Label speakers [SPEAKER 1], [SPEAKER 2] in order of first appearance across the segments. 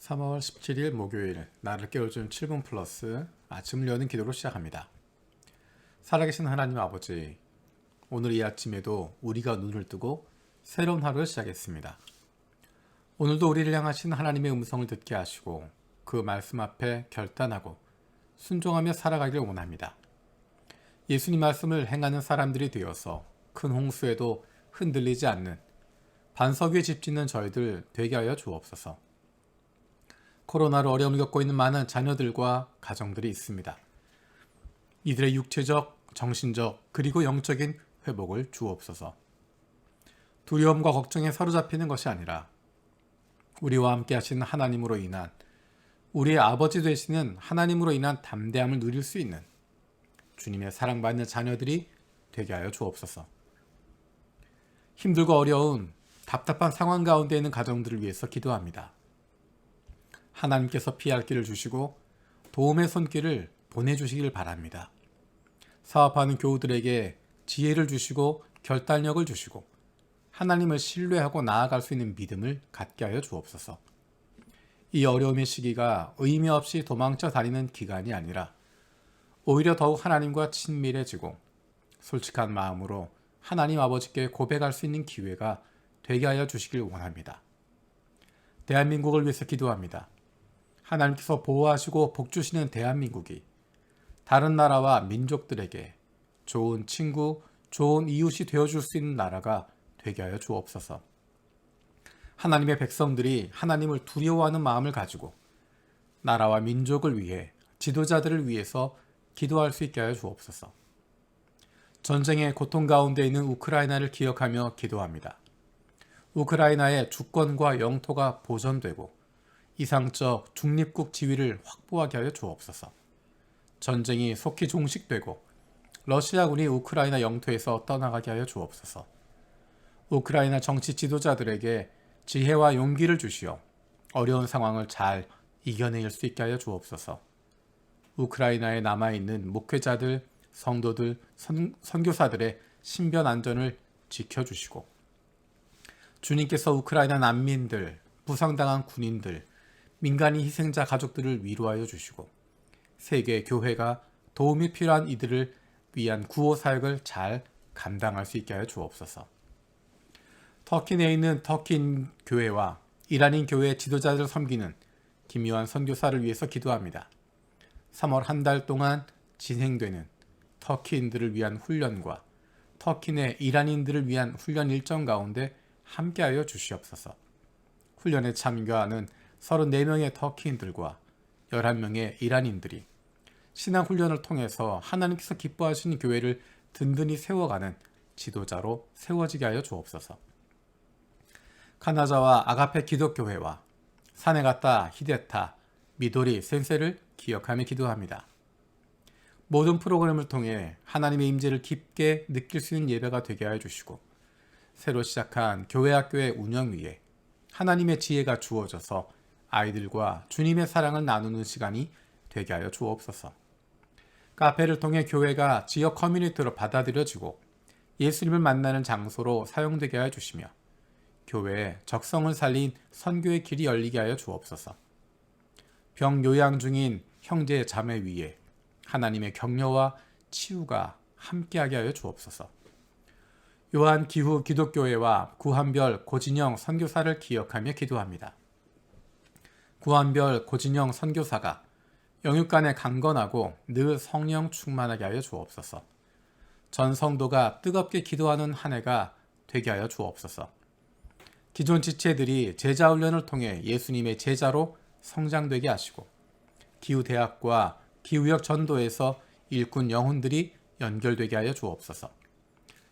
[SPEAKER 1] 3월 17일 목요일 나를 깨워준 7분 플러스 아침을 여는 기도로 시작합니다. 살아계신 하나님 아버지, 오늘 이 아침에도 우리가 눈을 뜨고 새로운 하루를 시작했습니다. 오늘도 우리를 향하신 하나님의 음성을 듣게 하시고 그 말씀 앞에 결단하고 순종하며 살아가기를 원합니다. 예수님 말씀을 행하는 사람들이 되어서 큰 홍수에도 흔들리지 않는 반석 위에 집 짓는 저희들 되게 하여 주옵소서. 코로나로 어려움을 겪고 있는 많은 자녀들과 가정들이 있습니다. 이들의 육체적, 정신적, 그리고 영적인 회복을 주옵소서. 두려움과 걱정에 사로잡히는 것이 아니라 우리와 함께 하시는 하나님으로 인한, 우리의 아버지 되시는 하나님으로 인한 담대함을 누릴 수 있는 주님의 사랑받는 자녀들이 되게 하여 주옵소서. 힘들고 어려운 답답한 상황 가운데 있는 가정들을 위해서 기도합니다. 하나님께서 피할 길을 주시고 도움의 손길을 보내주시길 바랍니다. 사업하는 교우들에게 지혜를 주시고 결단력을 주시고 하나님을 신뢰하고 나아갈 수 있는 믿음을 갖게 하여 주옵소서. 이 어려움의 시기가 의미 없이 도망쳐 다니는 기간이 아니라 오히려 더욱 하나님과 친밀해지고 솔직한 마음으로 하나님 아버지께 고백할 수 있는 기회가 되게 하여 주시길 원합니다. 대한민국을 위해서 기도합니다. 하나님께서 보호하시고 복주시는 대한민국이 다른 나라와 민족들에게 좋은 친구, 좋은 이웃이 되어줄 수 있는 나라가 되게 하여 주옵소서. 하나님의 백성들이 하나님을 두려워하는 마음을 가지고 나라와 민족을 위해, 지도자들을 위해서 기도할 수 있게 하여 주옵소서. 전쟁의 고통 가운데 있는 우크라이나를 기억하며 기도합니다. 우크라이나의 주권과 영토가 보존되고 이상적 중립국 지위를 확보하게 하여 주옵소서. 전쟁이 속히 종식되고 러시아군이 우크라이나 영토에서 떠나가게 하여 주옵소서. 우크라이나 정치 지도자들에게 지혜와 용기를 주시어 어려운 상황을 잘 이겨낼 수 있게 하여 주옵소서. 우크라이나에 남아있는 목회자들, 성도들, 선교사들의 신변 안전을 지켜주시고 주님께서 우크라이나 난민들, 부상당한 군인들, 민간인 희생자 가족들을 위로하여 주시고 세계 교회가 도움이 필요한 이들을 위한 구호 사역을 잘 감당할 수 있게 하여 주옵소서. 터키 내에 있는 터키인 교회와 이란인 교회 지도자들을 섬기는 김요한 선교사를 위해서 기도합니다. 3월 한 달 동안 진행되는 터키인들을 위한 훈련과 터키 내 이란인들을 위한 훈련 일정 가운데 함께하여 주시옵소서. 훈련에 참가하는 34명의 터키인들과 11명의 이란인들이 신앙훈련을 통해서 하나님께서 기뻐하시는 교회를 든든히 세워가는 지도자로 세워지게 하여 주옵소서. 카나자와 아가페 기독교회와 사네가타, 히데타, 미도리, 센세를 기억하며 기도합니다. 모든 프로그램을 통해 하나님의 임재를 깊게 느낄 수 있는 예배가 되게 하여 주시고 새로 시작한 교회 학교의 운영 위에 하나님의 지혜가 주어져서 아이들과 주님의 사랑을 나누는 시간이 되게 하여 주옵소서. 카페를 통해 교회가 지역 커뮤니티로 받아들여지고 예수님을 만나는 장소로 사용되게 하여 주시며 교회에 적성을 살린 선교의 길이 열리게 하여 주옵소서. 병 요양 중인 형제 자매 위에 하나님의 격려와 치유가 함께하게 하여 주옵소서. 요한 기후 기독교회와 구한별 고진영 선교사를 기억하며 기도합니다. 구한별 고진영 선교사가 영육간에 강건하고 늘 성령 충만하게 하여 주옵소서. 전 성도가 뜨겁게 기도하는 한 해가 되게 하여 주옵소서. 기존 지체들이 제자 훈련을 통해 예수님의 제자로 성장되게 하시고 기후대학과 기후역 전도에서 일꾼 영혼들이 연결되게 하여 주옵소서.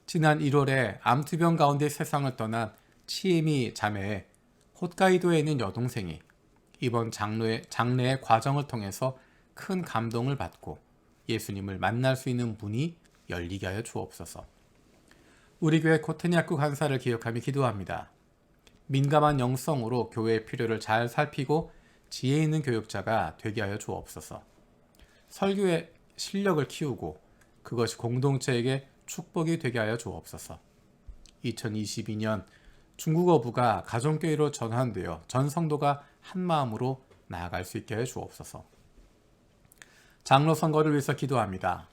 [SPEAKER 1] 지난 1월에 암투병 가운데 세상을 떠난 치에미 자매의 홋카이도에 있는 여동생이 이번 장례의 과정을 통해서 큰 감동을 받고 예수님을 만날 수 있는 문이 열리게 하여 주옵소서. 우리 교회 코테니아쿠 간사를 기억하며 기도합니다. 민감한 영성으로 교회의 필요를 잘 살피고 지혜 있는 교육자가 되게 하여 주옵소서. 설교의 실력을 키우고 그것이 공동체에게 축복이 되게 하여 주옵소서. 2022년 중국어부가 가정교회로 전환되어 전 성도가 한 마음으로 나아갈 수 있게 해 주옵소서. 장로 선거를 위해서 기도합니다.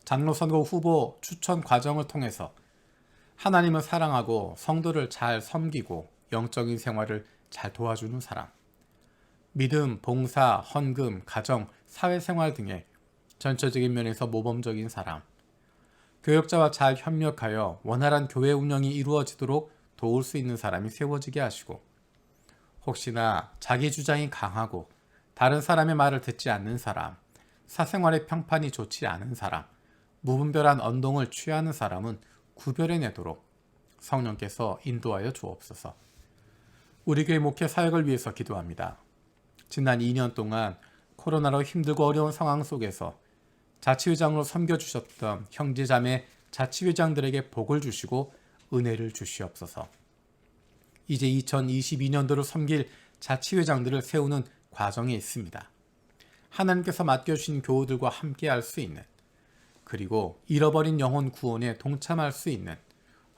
[SPEAKER 1] 장로 선거 후보 추천 과정을 통해서 하나님을 사랑하고 성도를 잘 섬기고 영적인 생활을 잘 도와주는 사람, 믿음, 봉사, 헌금, 가정, 사회생활 등의 전체적인 면에서 모범적인 사람, 교역자와 잘 협력하여 원활한 교회 운영이 이루어지도록 도울 수 있는 사람이 세워지게 하시고, 혹시나 자기 주장이 강하고 다른 사람의 말을 듣지 않는 사람, 사생활의 평판이 좋지 않은 사람, 무분별한 언동을 취하는 사람은 구별해내도록 성령께서 인도하여 주옵소서. 우리 교회 목회 사역을 위해서 기도합니다. 지난 2년 동안 코로나로 힘들고 어려운 상황 속에서 자치회장으로 섬겨주셨던 형제자매 자치회장들에게 복을 주시고 은혜를 주시옵소서. 이제 2022년도를 섬길 자치회장들을 세우는 과정에 있습니다. 하나님께서 맡겨주신 교우들과 함께 할 수 있는, 그리고 잃어버린 영혼 구원에 동참할 수 있는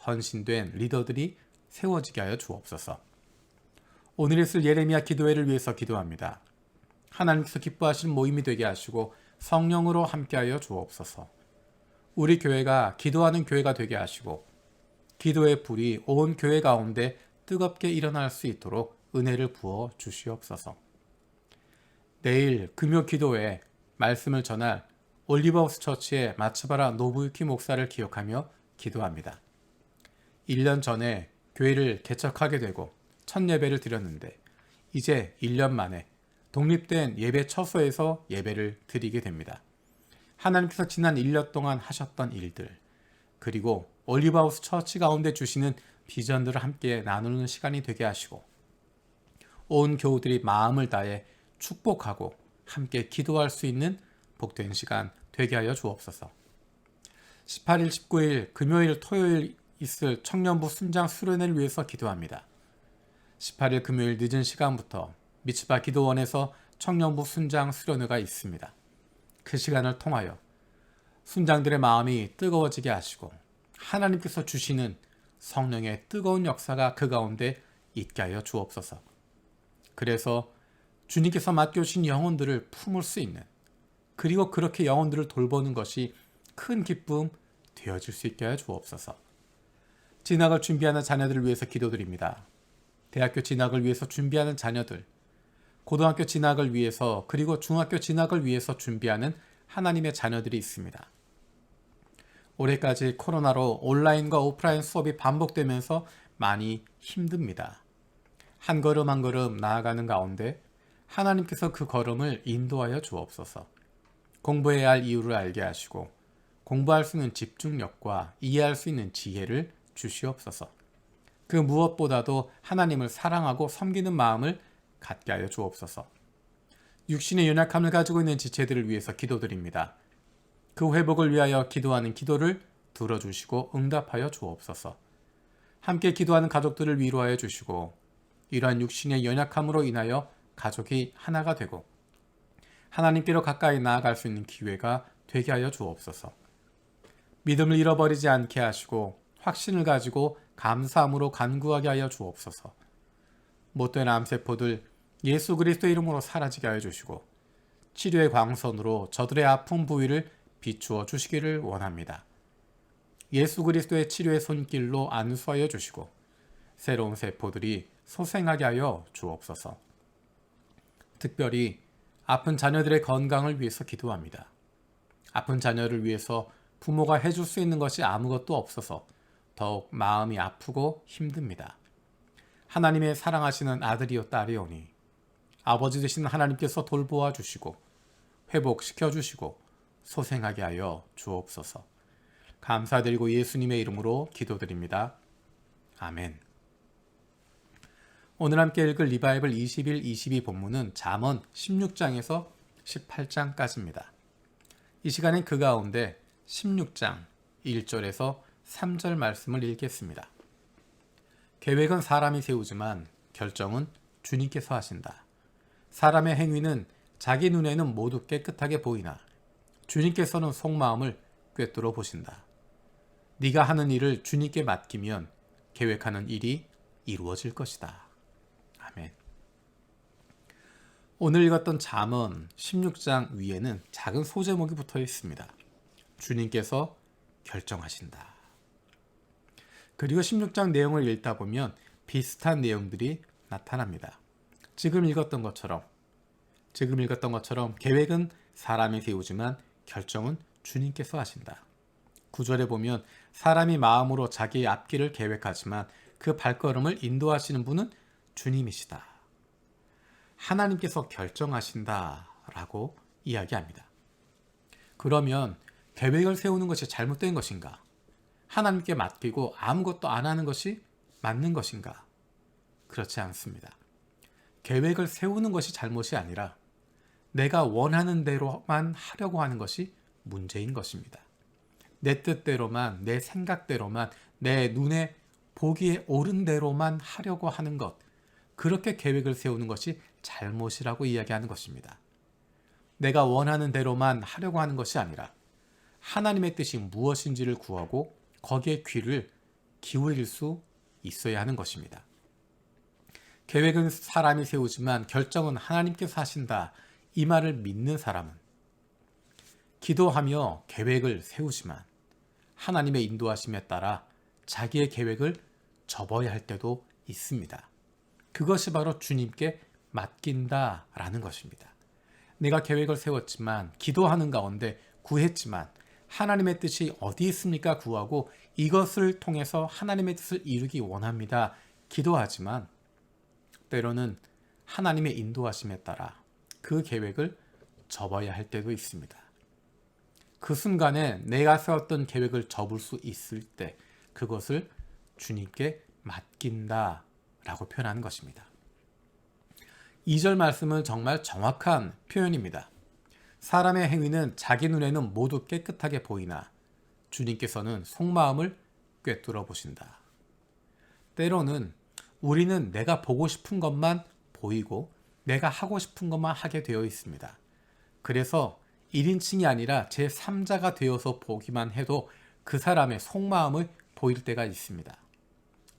[SPEAKER 1] 헌신된 리더들이 세워지게 하여 주옵소서. 오늘 있을 예레미야 기도회를 위해서 기도합니다. 하나님께서 기뻐하시는 모임이 되게 하시고 성령으로 함께하여 주옵소서. 우리 교회가 기도하는 교회가 되게 하시고 기도의 불이 온 교회 가운데 뜨겁게 일어날 수 있도록 은혜를 부어 주시옵소서. 내일 금요 기도회 말씀을 전할 올리버하우스 처치의 마츠바라 노부유키 목사를 기억하며 기도합니다. 1년 전에 교회를 개척하게 되고 첫 예배를 드렸는데 이제 1년 만에 독립된 예배 처소에서 예배를 드리게 됩니다. 하나님께서 지난 1년 동안 하셨던 일들, 그리고 올리버하우스 처치 가운데 주시는 비전들을 함께 나누는 시간이 되게 하시고 온 교우들이 마음을 다해 축복하고 함께 기도할 수 있는 복된 시간 되게 하여 주옵소서. 18일, 19일, 금요일, 토요일 있을 청년부 순장 수련회를 위해서 기도합니다. 18일 금요일 늦은 시간부터 미츠바 기도원에서 청년부 순장 수련회가 있습니다. 그 시간을 통하여 순장들의 마음이 뜨거워지게 하시고 하나님께서 주시는 성령의 뜨거운 역사가 그 가운데 있게 하여 주옵소서. 그래서 주님께서 맡겨주신 영혼들을 품을 수 있는, 그리고 그렇게 영혼들을 돌보는 것이 큰 기쁨 되어질 수 있게 하여 주옵소서. 진학을 준비하는 자녀들을 위해서 기도드립니다. 대학교 진학을 위해서 준비하는 자녀들, 고등학교 진학을 위해서, 그리고 중학교 진학을 위해서 준비하는 하나님의 자녀들이 있습니다. 올해까지 코로나로 온라인과 오프라인 수업이 반복되면서 많이 힘듭니다. 한 걸음 한 걸음 나아가는 가운데 하나님께서 그 걸음을 인도하여 주옵소서. 공부해야 할 이유를 알게 하시고 공부할 수 있는 집중력과 이해할 수 있는 지혜를 주시옵소서. 그 무엇보다도 하나님을 사랑하고 섬기는 마음을 갖게 하여 주옵소서. 육신의 연약함을 가지고 있는 지체들을 위해서 기도드립니다. 그 회복을 위하여 기도하는 기도를 들어주시고 응답하여 주옵소서. 함께 기도하는 가족들을 위로하여 주시고 이러한 육신의 연약함으로 인하여 가족이 하나가 되고 하나님께로 가까이 나아갈 수 있는 기회가 되게 하여 주옵소서. 믿음을 잃어버리지 않게 하시고 확신을 가지고 감사함으로 간구하게 하여 주옵소서. 못된 암세포들 예수 그리스도의 이름으로 사라지게 하여 주시고 치료의 광선으로 저들의 아픈 부위를 비추어 주시기를 원합니다. 예수 그리스도의 치료의 손길로 안수하여 주시고 새로운 세포들이 소생하게 하여 주옵소서. 특별히 아픈 자녀들의 건강을 위해서 기도합니다. 아픈 자녀를 위해서 부모가 해줄 수 있는 것이 아무것도 없어서 더욱 마음이 아프고 힘듭니다. 하나님의 사랑하시는 아들이요 딸이오니 아버지 되신 하나님께서 돌보아 주시고 회복시켜 주시고 소생하게 하여 주옵소서. 감사드리고 예수님의 이름으로 기도드립니다. 아멘. 오늘 함께 읽을 리바이블 21, 22 본문은 잠언 16장에서 18장까지입니다. 이 시간엔 그 가운데 16장 1절에서 3절 말씀을 읽겠습니다. 계획은 사람이 세우지만 결정은 주님께서 하신다. 사람의 행위는 자기 눈에는 모두 깨끗하게 보이나 주님께서는 속마음을 꿰뚫어 보신다. 네가 하는 일을 주님께 맡기면 계획하는 일이 이루어질 것이다. 아멘. 오늘 읽었던 잠언 16장 위에는 작은 소제목이 붙어 있습니다. 주님께서 결정하신다. 그리고 16장 내용을 읽다 보면 비슷한 내용들이 나타납니다. 지금 읽었던 것처럼 계획은 사람이 세우지만 결정은 주님께서 하신다. 9절에 보면 사람이 마음으로 자기의 앞길을 계획하지만 그 발걸음을 인도하시는 분은 주님이시다. 하나님께서 결정하신다 라고 이야기합니다. 그러면 계획을 세우는 것이 잘못된 것인가? 하나님께 맡기고 아무것도 안 하는 것이 맞는 것인가? 그렇지 않습니다. 계획을 세우는 것이 잘못이 아니라 내가 원하는 대로만 하려고 하는 것이 문제인 것입니다. 내 뜻대로만, 내 생각대로만, 내 눈에 보기에 옳은 대로만 하려고 하는 것, 그렇게 계획을 세우는 것이 잘못이라고 이야기하는 것입니다. 내가 원하는 대로만 하려고 하는 것이 아니라 하나님의 뜻이 무엇인지를 구하고 거기에 귀를 기울일 수 있어야 하는 것입니다. 계획은 사람이 세우지만 결정은 하나님께서 하신다. 이 말을 믿는 사람은 기도하며 계획을 세우지만 하나님의 인도하심에 따라 자기의 계획을 접어야 할 때도 있습니다. 그것이 바로 주님께 맡긴다라는 것입니다. 내가 계획을 세웠지만 기도하는 가운데 구했지만 하나님의 뜻이 어디 있습니까? 구하고 이것을 통해서 하나님의 뜻을 이루기 원합니다. 기도하지만 때로는 하나님의 인도하심에 따라 그 계획을 접어야 할 때도 있습니다. 그 순간에 내가 세웠던 계획을 접을 수 있을 때 그것을 주님께 맡긴다라고 표현하는 것입니다. 2절 말씀은 정말 정확한 표현입니다. 사람의 행위는 자기 눈에는 모두 깨끗하게 보이나 주님께서는 속마음을 꿰뚫어 보신다. 때로는 우리는 내가 보고 싶은 것만 보이고 내가 하고 싶은 것만 하게 되어 있습니다. 그래서 1인칭이 아니라 제3자가 되어서 보기만 해도 그 사람의 속마음을 보일 때가 있습니다.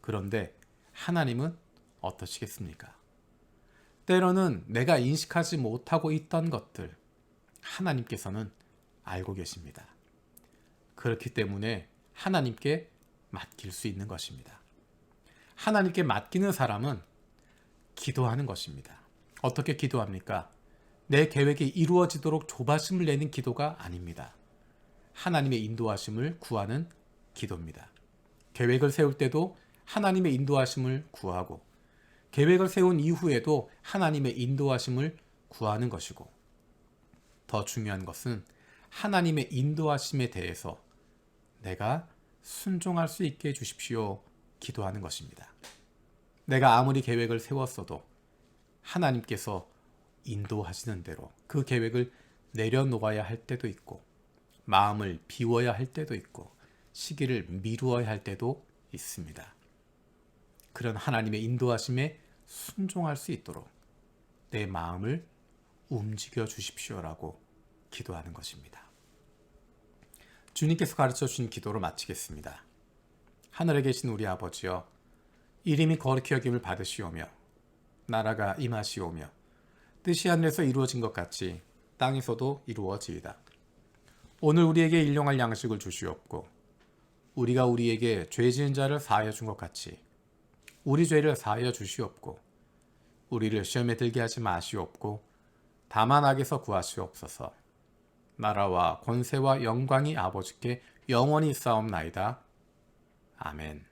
[SPEAKER 1] 그런데 하나님은 어떠시겠습니까? 때로는 내가 인식하지 못하고 있던 것들, 하나님께서는 알고 계십니다. 그렇기 때문에 하나님께 맡길 수 있는 것입니다. 하나님께 맡기는 사람은 기도하는 것입니다. 어떻게 기도합니까? 내 계획이 이루어지도록 조바심을 내는 기도가 아닙니다. 하나님의 인도하심을 구하는 기도입니다. 계획을 세울 때도 하나님의 인도하심을 구하고 계획을 세운 이후에도 하나님의 인도하심을 구하는 것이고 더 중요한 것은 하나님의 인도하심에 대해서 내가 순종할 수 있게 해주십시오. 기도하는 것입니다. 내가 아무리 계획을 세웠어도 하나님께서 인도하시는 대로 그 계획을 내려놓아야 할 때도 있고 마음을 비워야 할 때도 있고 시기를 미루어야 할 때도 있습니다. 그런 하나님의 인도하심에 순종할 수 있도록 내 마음을 움직여 주십시오라고 기도하는 것입니다. 주님께서 가르쳐 주신 기도로 마치겠습니다. 하늘에 계신 우리 아버지여, 이름이 거룩히 여김을 받으시오며 나라가 임하시오며 뜻이 하늘에서 이루어진 것 같이 땅에서도 이루어지이다. 오늘 우리에게 일용할 양식을 주시옵고 우리가 우리에게 죄 지은 자를 사하여 준 것 같이 우리 죄를 사하여 주시옵고 우리를 시험에 들게 하지 마시옵고 다만 악에서 구하시옵소서. 나라와 권세와 영광이 아버지께 영원히 있사옵나이다. 아멘.